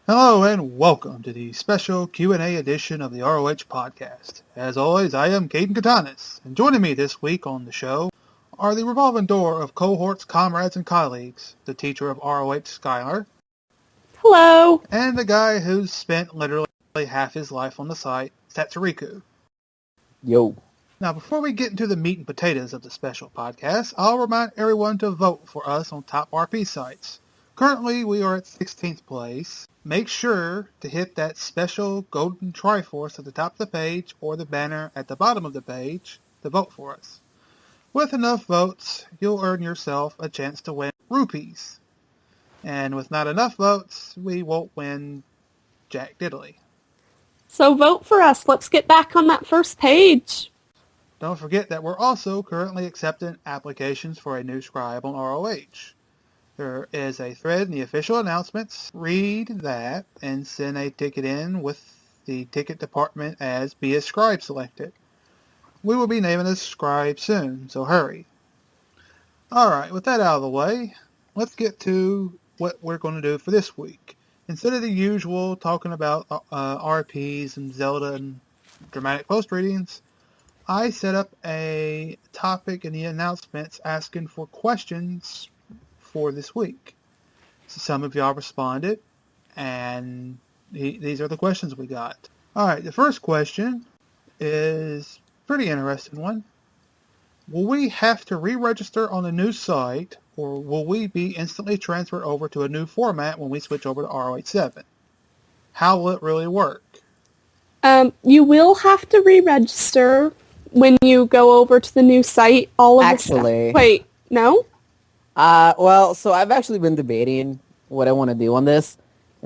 Hello and welcome to the special Q&A edition of the RoH podcast. As always, I am Caden Cottenius, and joining me this week on the show are the revolving door of cohorts, comrades, and colleagues, the teacher of RoH, Skylar. Hello. And the guy who's spent literally half his life on the site, Satsuriku. Yo. Now, before we get into the meat and potatoes of the special podcast, I'll remind everyone to vote for us on top RP sites. Currently, we are at 16th place. Make sure to hit that special golden Triforce at the top of the page or the banner at the bottom of the page to vote for us. With enough votes, you'll earn yourself a chance to win rupees. And with not enough votes, we won't win Jack Diddley. So vote for us. Let's get back on that first page. Don't forget that we're also currently accepting applications for a new scribe on RoH. There is a thread in the official announcements. Read that and send a ticket in with the ticket department as be a scribe selected. We will be naming a scribe soon, so hurry. Alright, with that out of the way, let's get to what we're going to do for this week. Instead of the usual talking about RPs and Zelda and dramatic post readings, I set up a topic in the announcements asking for questions for this week. So some of y'all responded, and these are the questions we got. Alright, the first question is a pretty interesting one. Will we have to re-register on the new site, or will we be instantly transferred over to a new format when we switch over to RoH 7? How will it really work? You will have to re-register when you go over to the new site. Wait, no? So I've actually been debating what I want to do on this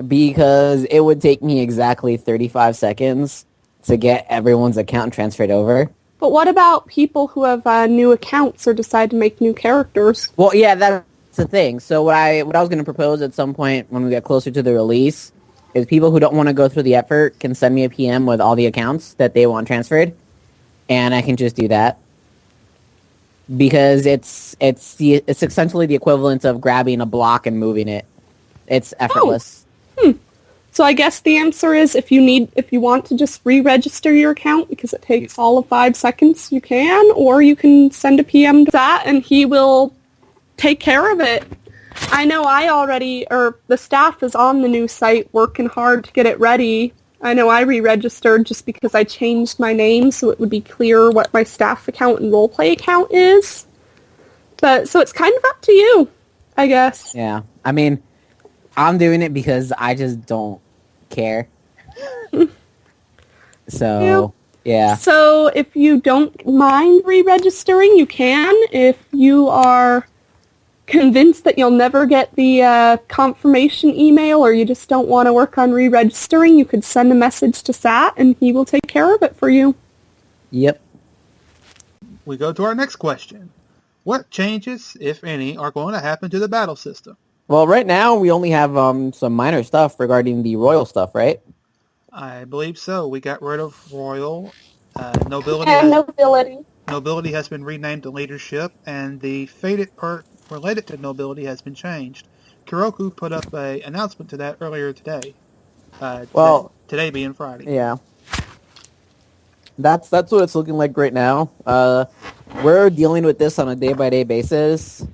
because it would take me exactly 35 seconds to get everyone's account transferred over. But what about people who have new accounts or decide to make new characters? Well, yeah, that's the thing. So what I was going to propose at some point when we get closer to the release is people who don't want to go through the effort can send me a PM with all the accounts that they want transferred, and I can just do that. Because it's essentially the equivalent of grabbing a block and moving it. It's effortless. So I guess the answer is if you want to just re-register your account because it takes all of 5 seconds, you can, or you can send a PM to that and he will take care of it. I know the staff is on the new site working hard to get it ready. I know I re-registered just because I changed my name so it would be clear what my staff account and roleplay account is. So it's kind of up to you, I guess. Yeah. I mean, I'm doing it because I just don't care. So, yeah. So if you don't mind re-registering, you can. If you are convinced that you'll never get the confirmation email or you just don't want to work on re-registering, you could send a message to Sat and he will take care of it for you. Yep. We go to our next question. What changes, if any, are going to happen to the battle system? Well, right now we only have some minor stuff regarding the royal stuff, right? I believe so. We got rid of royal. Nobility. Nobility has been renamed to leadership, and the fated perk related to nobility has been changed. Kuroku put up an announcement to that earlier today. Today being Friday. Yeah. That's what it's looking like right now. We're dealing with this on a day-by-day basis.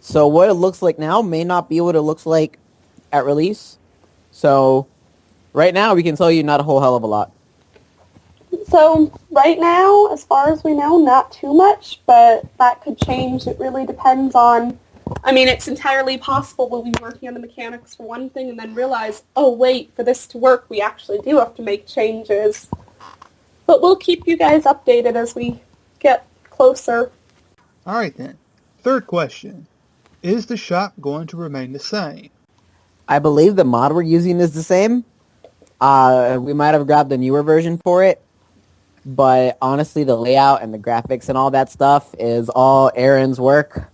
So what it looks like now may not be what it looks like at release. So right now we can tell you not a whole hell of a lot. So right now, as far as we know, not too much, but that could change. It really depends on... it's entirely possible we'll be working on the mechanics for one thing and then realize, oh wait, for this to work, we actually do have to make changes. But we'll keep you guys updated as we get closer. Alright then. Third question. Is the shop going to remain the same? I believe the mod we're using is the same. We might have grabbed a newer version for it. But honestly, the layout and the graphics and all that stuff is all Aaron's work.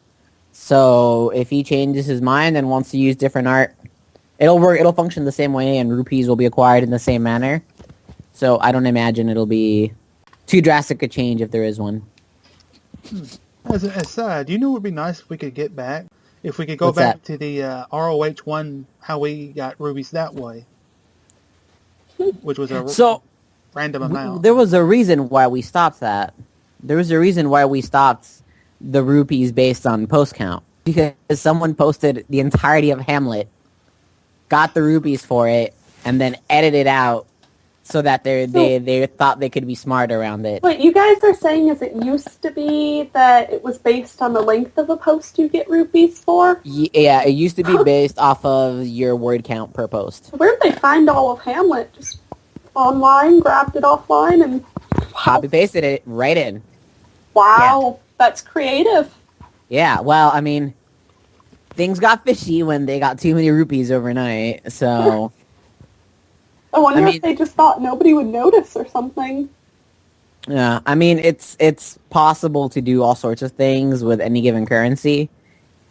So if he changes his mind and wants to use different art, it'll function the same way and rupees will be acquired in the same manner. So I don't imagine it'll be too drastic a change if there is one. As an aside, do you know what would be nice if we could get back? If we could go What's back that? to the ROH one, how we got rubies that way, which was a So random amount. there was a reason why we stopped that. There was a reason why we stopped the rupees based on post count. Because someone posted the entirety of Hamlet, got the rupees for it, and then edited out so that they thought they could be smart around it. What you guys are saying is it used to be that it was based on the length of a post you get rupees for? Yeah, it used to be based off of your word count per post. Where'd they find all of Hamlet? Just online, grabbed it offline, and... Copy pasted it right in. Wow, that's creative. Yeah, well, I mean, things got fishy when they got too many rupees overnight, so... I wonder I mean- if they just thought nobody would notice or something. Yeah, I mean, it's possible to do all sorts of things with any given currency,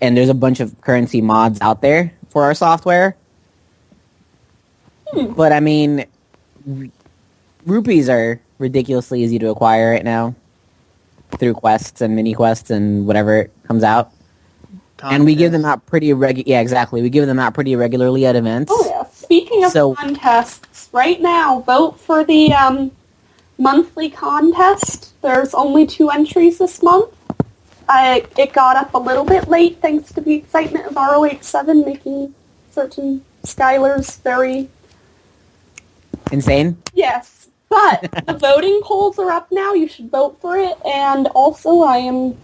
and there's a bunch of currency mods out there for our software. But, I mean, rupees are ridiculously easy to acquire right now through quests and mini-quests and whatever comes out. And we give them out pretty Yeah, exactly. We give them out pretty regularly at events. Oh, yeah. Speaking of contests, right now, vote for the monthly contest. There's only 2 entries this month. It got up a little bit late thanks to the excitement of RoH 7 making certain Skylars very... Insane? Yes, but the voting polls are up now. You should vote for it. And also,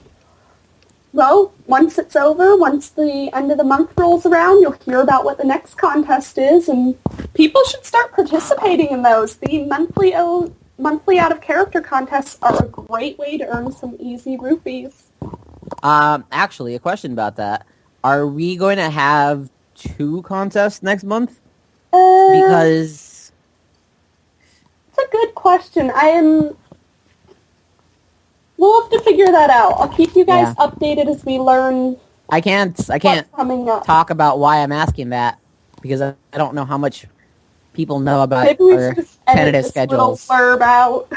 well, once it's over, once the end of the month rolls around, you'll hear about what the next contest is, and people should start participating in those. The monthly out-of-character contests are a great way to earn some easy rupees. Actually, a question about that. Are we going to have 2 contests next month? Because... It's a good question. We'll have to figure that out. I'll keep you guys updated as we learn. I can't what's coming up. talk about why I'm asking that because I don't know how much people know about Maybe we our should just edit tentative this schedules. little blurb out.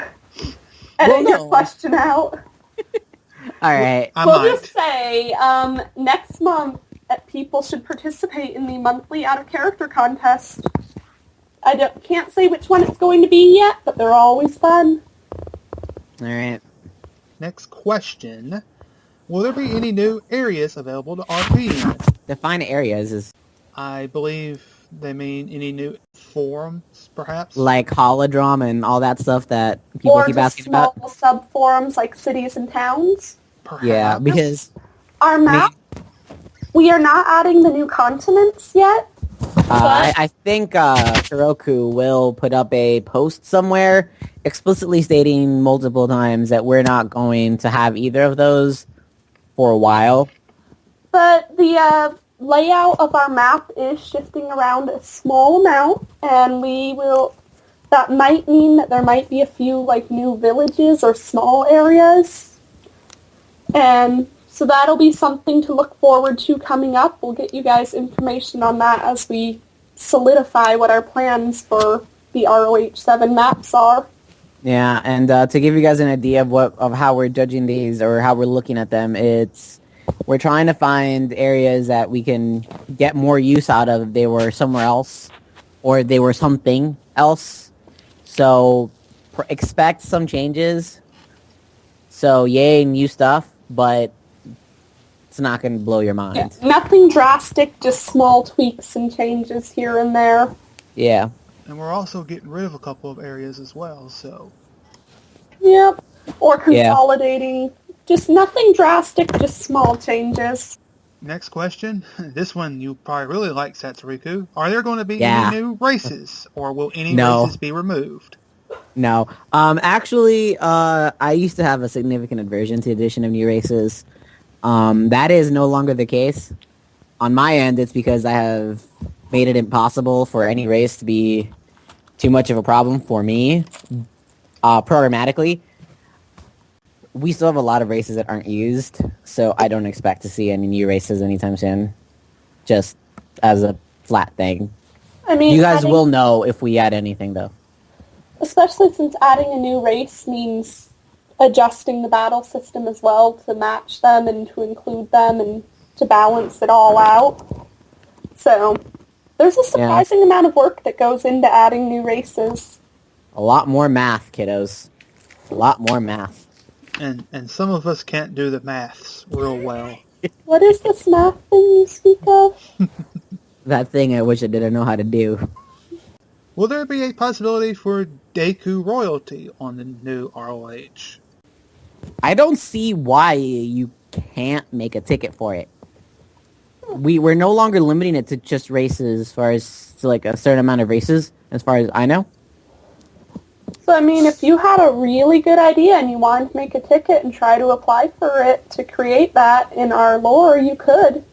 Edit your no. question out. All right. We'll just say next month people should participate in the monthly out-of-character contest. I can't say which one it's going to be yet, but they're always fun. All right. Next question. Will there be any new areas available to RP in? Define areas is I believe they mean any new forums, perhaps? like holodrum and all that stuff that people Or keep just asking small about. sub-forums like cities and towns. Perhaps. Yeah, because Our map, we are not adding the new continents yet. I think Heroku will put up a post somewhere explicitly stating multiple times that we're not going to have either of those for a while. But the layout of our map is shifting around a small amount, and that might mean that there might be a few like new villages or small areas. And so that'll be something to look forward to coming up. We'll get you guys information on that as we solidify what our plans for the RoH 7 maps are. Yeah, and to give you guys an idea of how we're judging these or how we're looking at them, we're trying to find areas that we can get more use out of if they were somewhere else or they were something else. So expect some changes. So yay, new stuff, but it's not going to blow your mind. Yeah, nothing drastic, just small tweaks and changes here and there. Yeah. And we're also getting rid of a couple of areas as well, so... Yep. Or consolidating. Just nothing drastic, just small changes. Next question. This one you probably really like, Satsuriku. Are there going to be any new races, or will any races be removed? No. Actually, I used to have a significant aversion to the addition of new races. That is no longer the case. On my end, it's because I have made it impossible for any race to be too much of a problem for me, programmatically. We still have a lot of races that aren't used, so I don't expect to see any new races anytime soon. Just as a flat thing. I mean, you guys will know if we add anything, though. Especially since adding a new race means adjusting the battle system as well to match them and to include them and to balance it all out. So there's a surprising amount of work that goes into adding new races. A lot more math, kiddos. A lot more math. And some of us can't do the maths real well. What is this math thing you speak of? That thing I wish I didn't know how to do. Will there be a possibility for Deku royalty on the new RoH? I don't see why you can't make a ticket for it. We're no longer limiting it to just races as far as to like a certain amount of races, as far as I know. So, I mean, if you had a really good idea and you wanted to make a ticket and try to apply for it to create that in our lore, you could.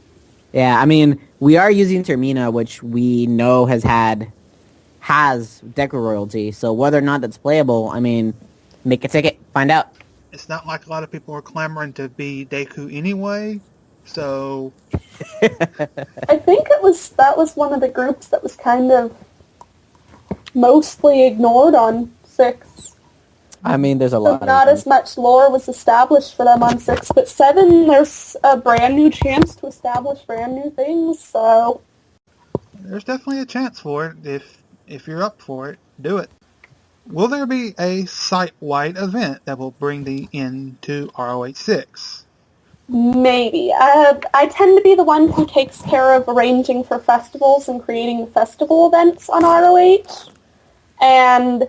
Yeah, I mean, we are using Termina, which we know has Deku royalty, so whether or not that's playable, I mean, make a ticket, find out. It's not like a lot of people are clamoring to be Deku anyway, so... I think that was one of the groups that was kind of mostly ignored on 6. I mean, there's a lot. Not as much lore was established for them on 6, but 7, there's a brand new chance to establish brand new things, so... There's definitely a chance for it. If you're up for it, do it. Will there be a site-wide event that will bring the end to RoH 6? Maybe. I tend to be the one who takes care of arranging for festivals and creating festival events on RoH, and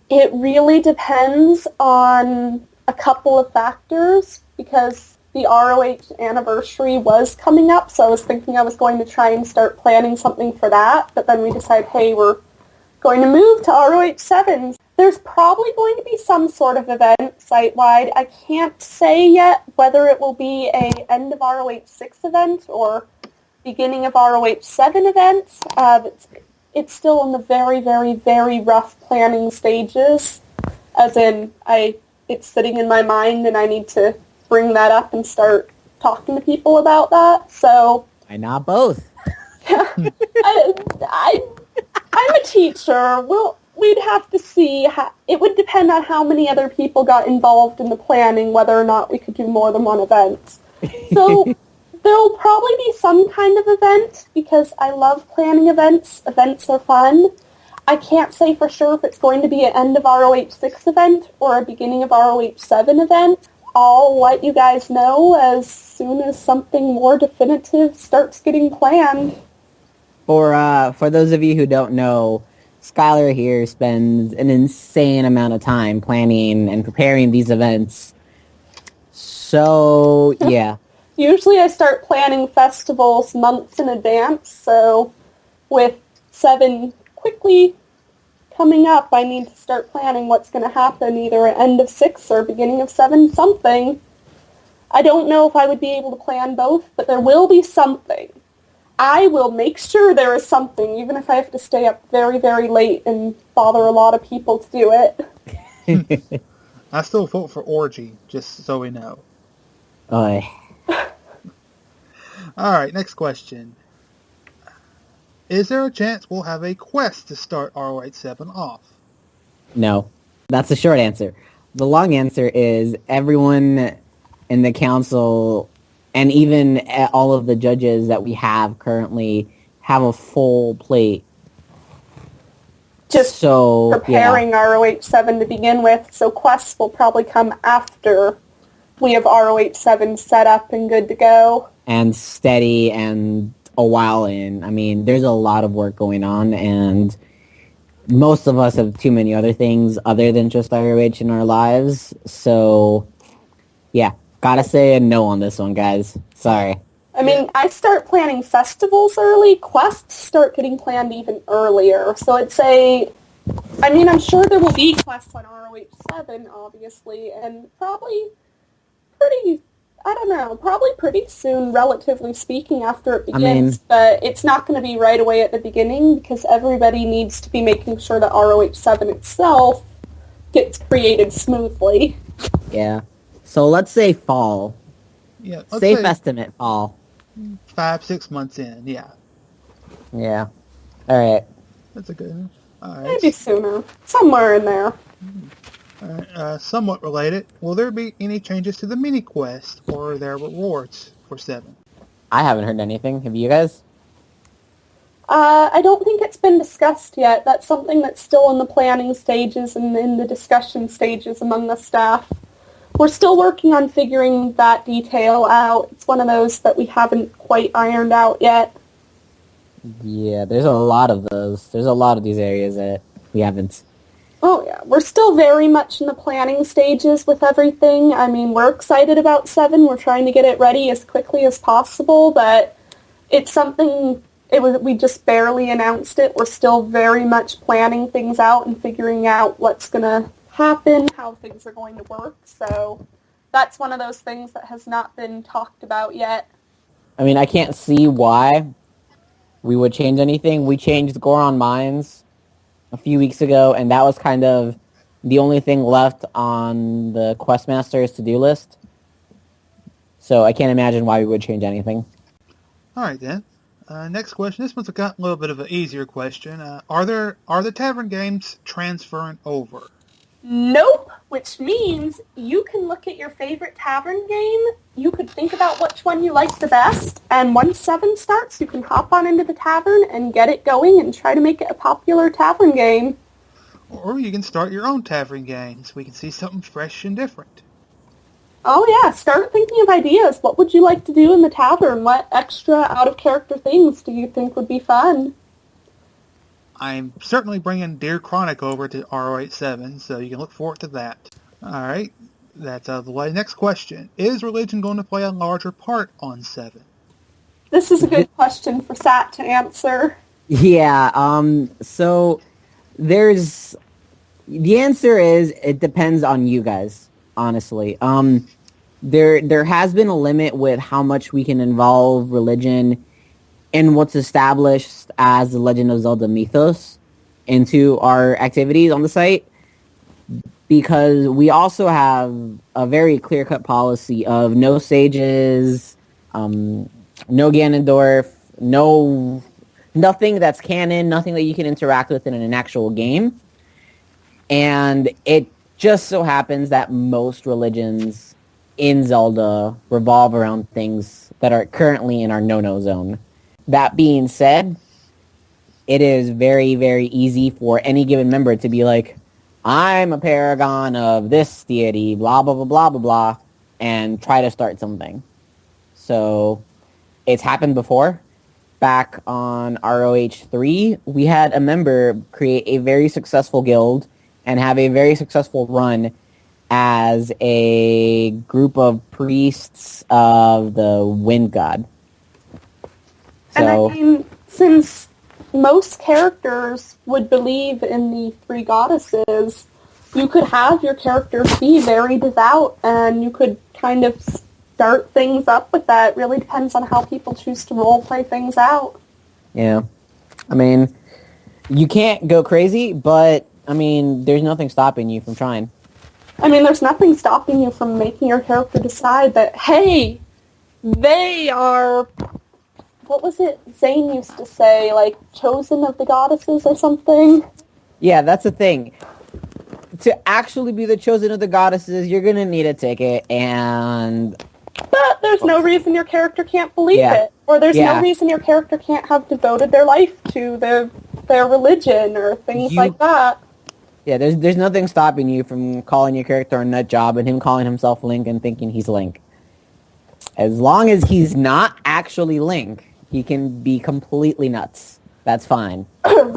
it really depends on a couple of factors, because the RoH anniversary was coming up, so I was thinking I was going to try and start planning something for that, but then we decided, hey, we're going to move to RoH 7. There's probably going to be some sort of event site-wide. I can't say yet whether it will be a end of RoH 6 event or beginning of RoH 7 event. It's still in the very, very, very rough planning stages, as in it's sitting in my mind and I need to bring that up and start talking to people about that. So Why not both? I'm a teacher. We'd have to see. It would depend on how many other people got involved in the planning, whether or not we could do more than one event. So there'll probably be some kind of event, because I love planning events. Events are fun. I can't say for sure if it's going to be an end of RoH 6 event or a beginning of RoH 7 event. I'll let you guys know as soon as something more definitive starts getting planned. For those of you who don't know, Skylar here spends an insane amount of time planning and preparing these events. So, yeah. Usually I start planning festivals months in advance, so with 7 quickly coming up, I need to start planning what's going to happen, either at end of 6 or beginning of 7 something. I don't know if I would be able to plan both, but there will be something. I will make sure there is something, even if I have to stay up very, very late and bother a lot of people to do it. I still vote for Orgy, just so we know. Oy. Alright, next question. Is there a chance we'll have a quest to start RoH 7 off? No. That's the short answer. The long answer is everyone in the council, and even all of the judges that we have currently, have a full plate. Just preparing RoH 7 to begin with, so quests will probably come after we have RoH 7 set up and good to go. And steady and a while in. I mean, there's a lot of work going on, and most of us have too many other things other than just RoH in our lives. So, yeah, gotta say a no on this one, guys. Sorry. I mean, I start planning festivals early. Quests start getting planned even earlier. So I'd say, I mean, I'm sure there will be quests on RoH 7, obviously, and probably pretty soon, relatively speaking, after it begins. But it's not going to be right away at the beginning, because everybody needs to be making sure that RoH 7 itself gets created smoothly. Yeah. So let's say fall. Yeah. Safe estimate, fall. 5-6 months in, yeah. Yeah. Alright. That's a good one. Alright. Maybe sooner. Somewhere in there. Alright, somewhat related. Will there be any changes to the mini quest or their rewards for 7? I haven't heard anything. Have you guys? I don't think it's been discussed yet. That's something that's still in the planning stages and in the discussion stages among the staff. We're still working on figuring that detail out. It's one of those that we haven't quite ironed out yet. Yeah, there's a lot of those. There's a lot of these areas that we haven't. Oh yeah, we're still very much in the planning stages with everything. I mean, we're excited about 7. We're trying to get it ready as quickly as possible, but it's something... we just barely announced it. We're still very much planning things out and figuring out what's going to happen, how things are going to work. So that's one of those things that has not been talked about yet. I mean, I can't see why we would change anything. We changed Goron Mines a few weeks ago, and that was kind of the only thing left on the Questmaster's to-do list. So I can't imagine why we would change anything. All right, then. Next question. This one's got a little bit of an easier question. Are the tavern games transferring over? Nope, which means you can look at your favorite tavern game, you could think about which one you like the best, and once 7 starts, you can hop on into the tavern and get it going and try to make it a popular tavern game. Or you can start your own tavern games. We can see something fresh and different. Oh yeah, start thinking of ideas. What would you like to do in the tavern? What extra out-of-character things do you think would be fun? I'm certainly bringing Dear Chronic over to RoH 7, so you can look forward to that. Alright, that's out of the way. Next question. Is religion going to play a larger part on 7? This is a good question for Sat to answer. Yeah, so there's... The answer is it depends on you guys. Honestly, there has been a limit with how much we can involve religion in what's established as the Legend of Zelda mythos into our activities on the site, because we also have a very clear-cut policy of no sages, no Ganondorf, nothing that's canon, nothing that you can interact with in an actual game, and it just so happens that most religions in Zelda revolve around things that are currently in our no-no zone. That being said, it is very, very easy for any given member to be like, I'm a paragon of this deity, blah, blah, blah, blah, blah, blah, and try to start something. So it's happened before. Back on RoH 3, we had a member create a very successful guild and have a very successful run as a group of priests of the wind god. And I mean, since most characters would believe in the 3 goddesses, you could have your characters be very devout, and you could kind of start things up with that. It really depends on how people choose to roleplay things out. Yeah. I mean, you can't go crazy, but I mean, there's nothing stopping you from trying. I mean, there's nothing stopping you from making your character decide that, hey, they are, what was it Zane used to say, like, chosen of the goddesses or something? Yeah, that's the thing. To actually be the chosen of the goddesses, you're going to need a ticket, and... But there's no reason your character can't believe it. Or there's no reason your character can't have devoted their life to their religion or things like that. Yeah, there's nothing stopping you from calling your character a nut job and him calling himself Link and thinking he's Link. As long as he's not actually Link, he can be completely nuts. That's fine.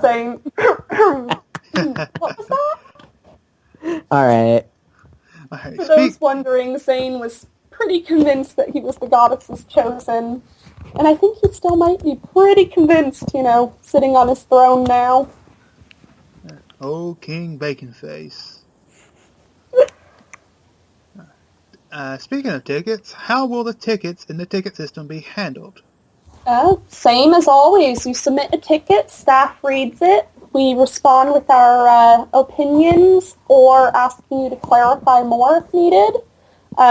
Zane. What was that? Alright. For those wondering, Zane was pretty convinced that he was the goddess's chosen. And I think he still might be pretty convinced, sitting on his throne now. Oh, King Baconface. Speaking of tickets, how will the tickets in the ticket system be handled? Same as always. You submit a ticket, staff reads it, we respond with our opinions or asking you to clarify more if needed.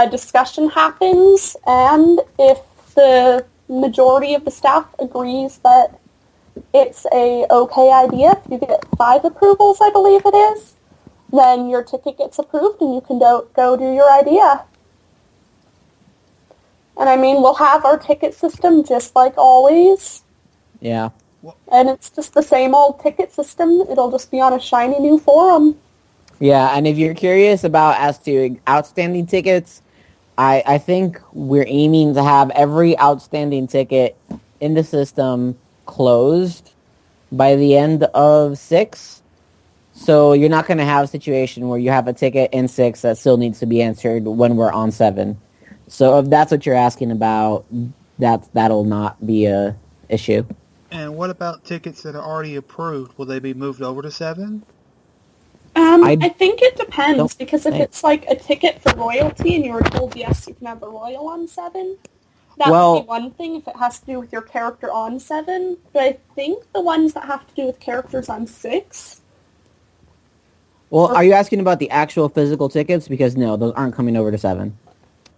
Discussion happens, and if the majority of the staff agrees that it's a okay idea, if you get 5 approvals, I believe it is, then your ticket gets approved and you can go do your idea. And I mean, we'll have our ticket system just like always. Yeah. And it's just the same old ticket system. It'll just be on a shiny new forum. Yeah, and if you're curious about as to outstanding tickets, I think we're aiming to have every outstanding ticket in the system closed by the end of 6. So you're not going to have a situation where you have a ticket in 6 that still needs to be answered when we're on 7. So if that's what you're asking about, that'll not be a issue. And what about tickets that are already approved? Will they be moved over to 7? I think it depends, don't because if think- it's like a ticket for royalty and you were told, yes, you can have the royal on 7, that would Well- be one thing if it has to do with your character on 7. But I think the ones that have to do with characters on 6... Well, are you asking about the actual physical tickets? Because no, those aren't coming over to 7.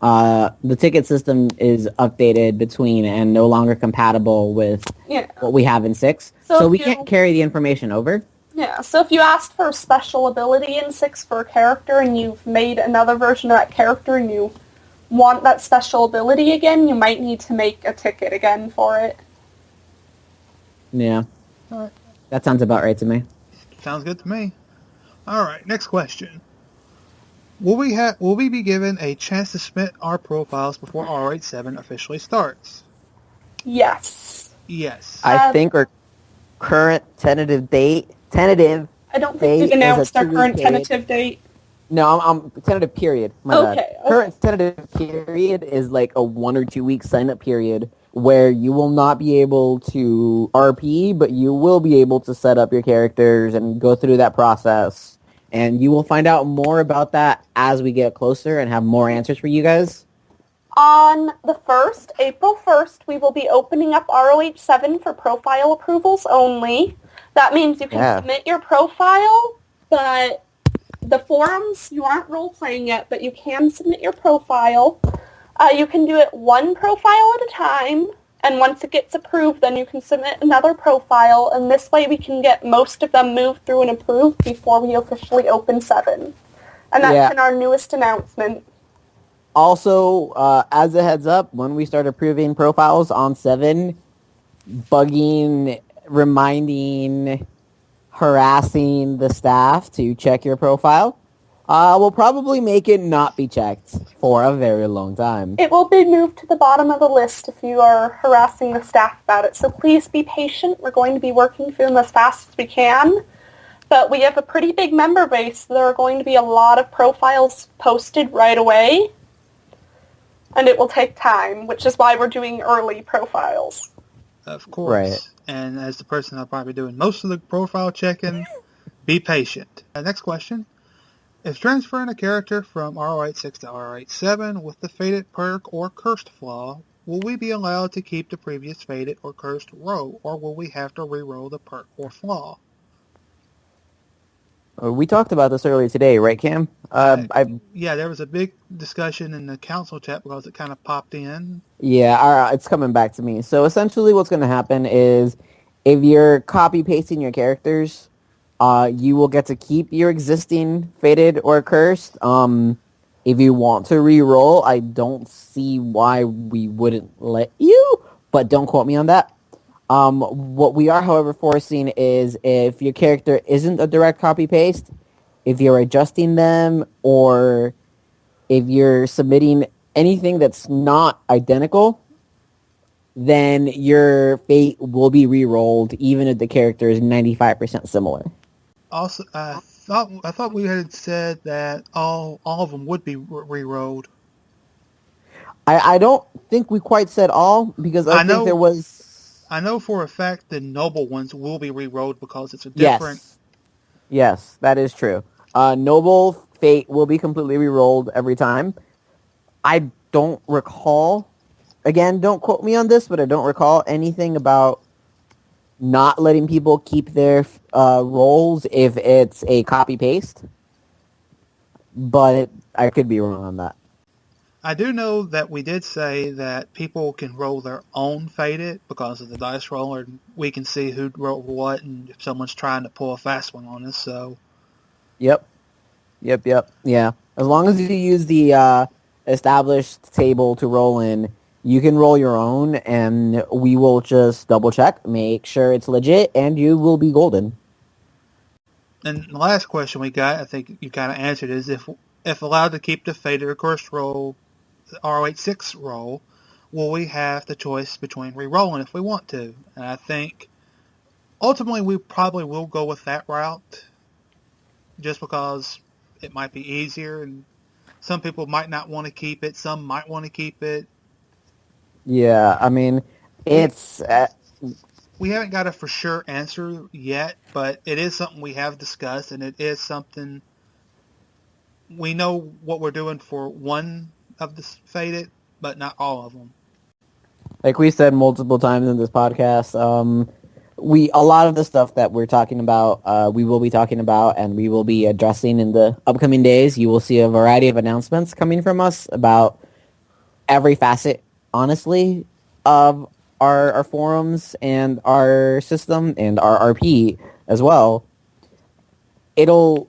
The ticket system is updated between and no longer compatible with Yeah. what we have in 6. So So if we you- can't carry the information over. Yeah, so if you asked for a special ability in 6 for a character and you've made another version of that character and you want that special ability again, you might need to make a ticket again for it. Yeah. Alright. That sounds about right to me. Sounds good to me. Alright, next question. Will we be given a chance to submit our profiles before RoH 7 officially starts? Yes. Yes. I think our current tentative date. I don't think Date we've is a announced our 2-week current period. tentative date. No, I'm tentative period. My bad. Okay. Current tentative period is like a 1 or 2 week sign up period where you will not be able to RP, but you will be able to set up your characters and go through that process. And you will find out more about that as we get closer and have more answers for you guys. On the 1st, April 1st, we will be opening up RoH 7 for profile approvals only. That means you can submit your profile, but the forums, you aren't role-playing yet, but you can submit your profile. You can do it one profile at a time, and once it gets approved, then you can submit another profile, and this way we can get most of them moved through and approved before we officially open 7. And that's in our newest announcement. Also, as a heads up, when we start approving profiles on 7, bugging, reminding, harassing the staff to check your profile will probably make it not be checked for a very long time. It will be moved to the bottom of the list if you are harassing the staff about it, so please be patient. We're going to be working through them as fast as we can. But we have a pretty big member base, so there are going to be a lot of profiles posted right away. And it will take time, which is why we're doing early profiles. Of course. Right. And as the person that'll probably be doing most of the profile checking, be patient. Next question. If transferring a character from RoH 6 to RoH 7 with the Fated perk or Cursed flaw, will we be allowed to keep the previous Fated or Cursed row, or will we have to re-roll the perk or flaw? We talked about this earlier today, right, Cam? Yeah, there was a big discussion in the council chat because it kind of popped in. Yeah, it's coming back to me. So essentially what's going to happen is if you're copy-pasting your characters, you will get to keep your existing Fated or Cursed. If you want to re-roll, I don't see why we wouldn't let you, but don't quote me on that. What we are, however, forcing is if your character isn't a direct copy-paste, if you're adjusting them, or if you're submitting anything that's not identical, then your fate will be re-rolled, even if the character is 95% similar. Also, I thought we had said that all of them would be re-rolled. I don't think we quite said all, because I think there was... I know for a fact the noble ones will be re-rolled because it's a different... Yes, that is true. Noble fate will be completely re-rolled every time. I don't recall... Again, don't quote me on this, but I don't recall anything about not letting people keep their rolls if it's a copy-paste. But I could be wrong on that. I do know that we did say that people can roll their own Fated because of the dice roller, and we can see who rolled what and if someone's trying to pull a fast one on us, so... Yep. Yeah. As long as you use the established table to roll in, You can roll your own, and we will just double check, make sure it's legit, and you will be golden. And the last question we got, I think you kind of answered, is if allowed to keep the Fated Request roll, the RoH 6 roll, will we have the choice between re-rolling if we want to? And I think ultimately we probably will go with that route, just because it might be easier, and some people might not want to keep it, some might want to keep it. Yeah, I mean, it's... we haven't got a for sure answer yet, but it is something we have discussed, and it is something we know what we're doing for one of the Fated, but not all of them. Like we said multiple times in this podcast, a lot of the stuff that we're talking about, we will be talking about, and we will be addressing in the upcoming days. You will see a variety of announcements coming from us about every facet, honestly, of our forums and our system and our RP as well. We'll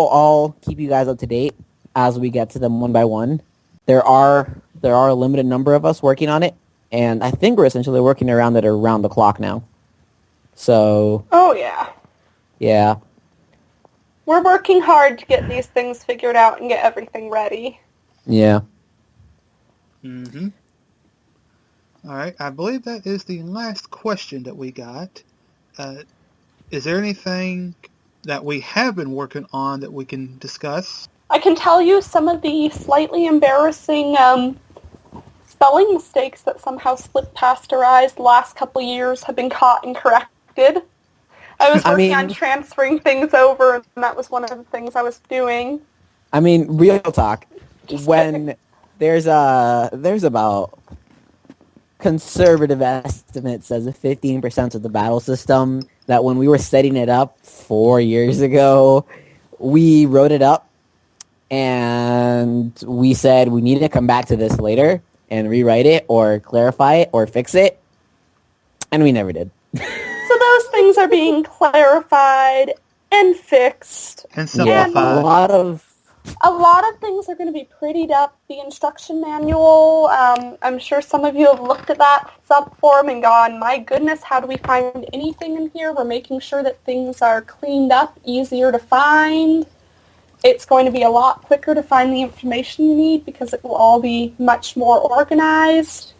all keep you guys up to date as we get to them one by one. There are a limited number of us working on it, and I think we're essentially working around it around the clock now. So... Oh, yeah. Yeah. We're working hard to get these things figured out and get everything ready. Yeah. Mm-hmm. All right, I believe that is the last question that we got. Is there anything that we have been working on that we can discuss? I can tell you some of the slightly embarrassing spelling mistakes that somehow slipped past our eyes the last couple years have been caught and corrected. I was working on transferring things over, and that was one of the things I was doing. I mean, real talk. When there's about conservative estimates as 15% of the battle system that when we were setting it up 4 years ago, we wrote it up and we said we need to come back to this later and rewrite it or clarify it or fix it, and we never did. So those things are being clarified and fixed. And simplified. Yeah, a lot of things are going to be prettied up. The instruction manual, I'm sure some of you have looked at that subform and gone, my goodness, how do we find anything in here? We're making sure that things are cleaned up, easier to find. It's going to be a lot quicker to find the information you need because it will all be much more organized.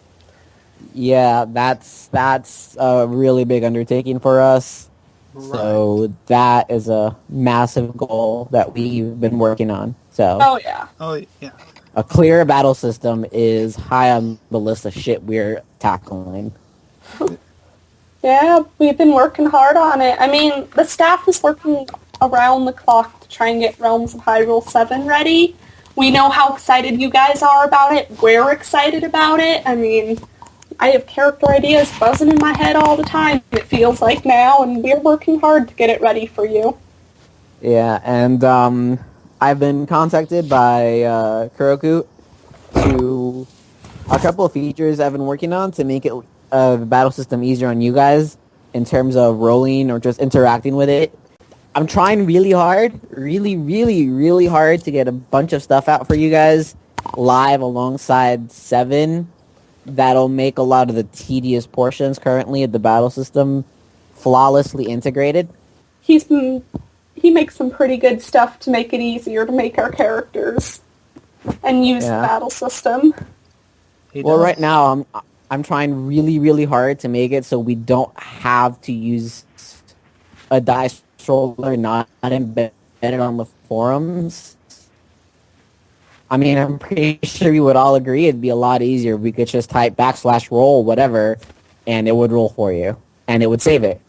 Yeah, that's a really big undertaking for us. Right. So that is a massive goal that we've been working on. So Oh yeah. A clear battle system is high on the list of shit we're tackling. Yeah, we've been working hard on it. I mean, the staff is working around the clock to try and get Realms of Hyrule 7 ready. We know how excited you guys are about it. We're excited about it. I mean, I have character ideas buzzing in my head all the time, it feels like now, and we're working hard to get it ready for you. Yeah, and I've been contacted by Kuroku to a couple of features I've been working on to make it the battle system easier on you guys in terms of rolling or just interacting with it. I'm trying really hard, really hard to get a bunch of stuff out for you guys live alongside 7. That'll make a lot of the tedious portions currently of the battle system flawlessly integrated. He makes some pretty good stuff to make it easier to make our characters and use the battle system. Well, right now I'm trying really hard to make it so we don't have to use a dice roller not embedded on the forums. I mean, I'm pretty sure we would all agree it'd be a lot easier if we could just type /roll whatever, and it would roll for you, and it would save it.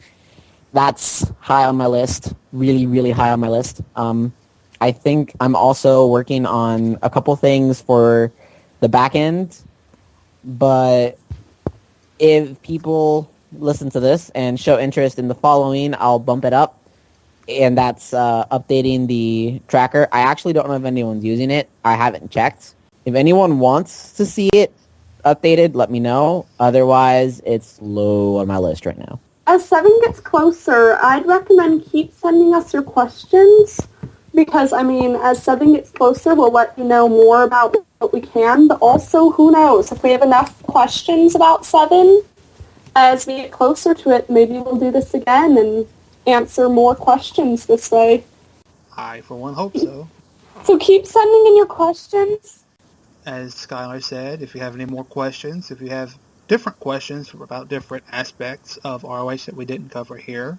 That's high on my list, really high on my list. I think I'm also working on a couple things for the back end, but if people listen to this and show interest in the following, I'll bump it up. And that's updating the tracker. I actually don't know if anyone's using it. I haven't checked. If anyone wants to see it updated, let me know. Otherwise, it's low on my list right now. As 7 gets closer, I'd recommend keep sending us your questions. because, I mean, as 7 gets closer, we'll let you know more about what we can, but also, who knows, if we have enough questions about 7, as we get closer to it, maybe we'll do this again and answer more questions this way. I, for one, hope so. So keep sending in your questions. As Skylar said, if you have any more questions, if you have different questions about different aspects of RoH that we didn't cover here,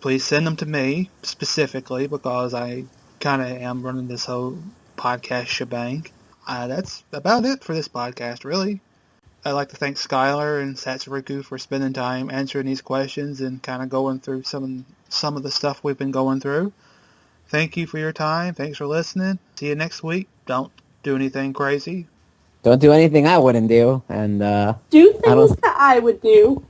please send them to me specifically, because I kind of am running this whole podcast shebang. That's about it for this podcast, really. I'd like to thank Skylar and Satsuriku for spending time answering these questions and kind of going through some of the stuff we've been going through. Thank you for your time. Thanks for listening. See you next week. Don't do anything crazy. Don't do anything I wouldn't do, and Do things that I would do.